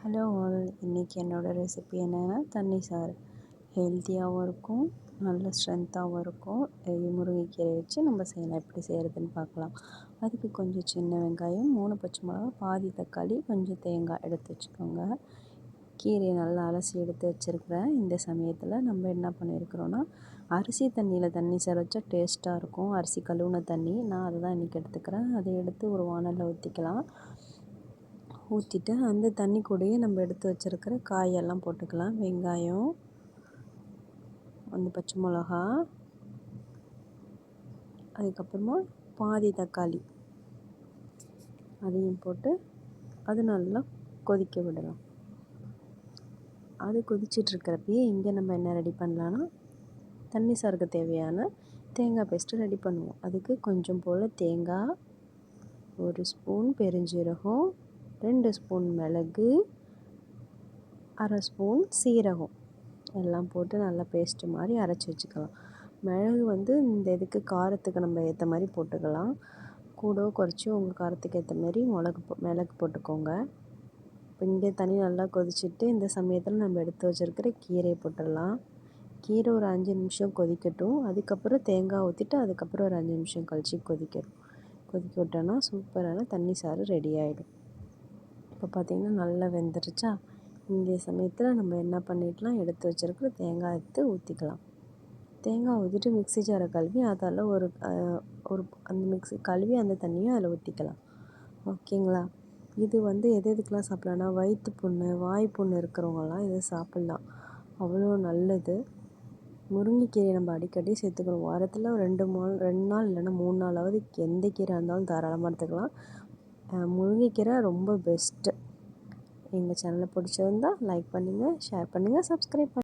Hello all, இன்றைக்கி என்னோடய recipe என்னென்னா தண்ணி சாறு. ஹெல்த்தியாகவும் இருக்கும், நல்ல ஸ்ட்ரென்த்தாகவும் இருக்கும். முருங்கைக்கீரை வச்சு நம்ம செய்யலாம். எப்படி செய்கிறதுன்னு பார்க்கலாம். அதுக்கு கொஞ்சம் சின்ன வெங்காயம், 3 பச்சை மிளகா, பாதி தக்காளி, கொஞ்சம் தேங்காய் எடுத்து வச்சுக்கோங்க. கீரையை நல்லா அலசி எடுத்து வச்சுருக்கிறேன். இந்த சமயத்தில் நம்ம என்ன பண்ணியிருக்கிறோன்னா, அரிசி தண்ணியில் தண்ணி சாறு வச்சா டேஸ்ட்டாக இருக்கும். அரிசி கழுவுன தண்ணி, நான் அதை தான் இன்றைக்கி எடுத்துக்கிறேன். அதை எடுத்து ஒரு வானலில் ஊற்றிக்கலாம். ஊற்றிட்டு அந்த தண்ணி கூடயே நம்ம எடுத்து வச்சுருக்கிற காயெல்லாம் போட்டுக்கலாம். வெங்காயம், அந்த பச்சை மிளகா, அதுக்கப்புறமா பாதி தக்காளி, அதையும் போட்டு அது நல்லா கொதிக்க விடலாம். அது கொதிச்சிட்ருக்கிறப்பயே இங்கே நம்ம என்ன ரெடி பண்ணலான்னா, தண்ணி சாருக்கு தேவையான தேங்காய் பேஸ்ட்டு ரெடி பண்ணுவோம். அதுக்கு கொஞ்சம் போல் தேங்காய், 1 ஸ்பூன் பெருஞ்சீரகம், 2 ஸ்பூன் மிளகு, 1/2 ஸ்பூன் சீரகம் எல்லாம் போட்டு நல்லா பேஸ்ட்டு மாதிரி அரைச்சி வச்சுக்கலாம். மிளகு இந்த இதுக்கு காரத்துக்கு நம்ம ஏற்ற மாதிரி போட்டுக்கலாம். கூடவோ குறைச்சோ உங்கள் காரத்துக்கு ஏற்ற மாதிரி மிளகு போட்டுக்கோங்க. இப்போ இங்கே தண்ணி நல்லா கொதிச்சுட்டு இந்த சமயத்தில் நம்ம எடுத்து வச்சுருக்கிற கீரையை போட்டுடலாம். கீரை ஒரு 5 நிமிஷம் கொதிக்கட்டும். அதுக்கப்புறம் தேங்காய் ஊற்றிட்டு அதுக்கப்புறம் ஒரு 5 நிமிஷம் கழித்து கொதிக்க விட்டோன்னா சூப்பரான தண்ணி சாறு ரெடி ஆகிடும். இப்போ பார்த்திங்கன்னா நல்லா வெந்துருச்சா. இந்த சமயத்தில் நம்ம என்ன பண்ணிக்கலாம், எடுத்து வச்சுருக்கிற தேங்காய் எடுத்து ஊற்றிக்கலாம். தேங்காய் ஊற்றிட்டு மிக்ஸி ஜாரை கழுவி அதில் ஒரு அந்த மிக்ஸி கழுவி அந்த தண்ணியை அதில் ஊற்றிக்கலாம். ஓகேங்களா. இது எதுக்கெலாம் சாப்பிட்லான்னா, வயிற்று புண்ணு, வாய் புண்ணு இருக்கிறவங்கலாம் இதை சாப்பிட்லாம். அவ்வளோ நல்லது. முருங்கைக்கீரை நம்ம அடிக்கடி சேர்த்துக்கணும். வாரத்தில் 2 நாள் இல்லைன்னா 3 நாளாவது எந்த கீரை இருந்தாலும் தாராளமாக எடுத்துக்கலாம். முருங்கைக்கீரை ரொம்ப பெஸ்ட்டு. எங்கள் சேனலை பிடிச்சிருந்தா லைக் பண்ணுங்கள், ஷேர் பண்ணுங்கள், சப்ஸ்கிரைப் பண்ணுங்கள்.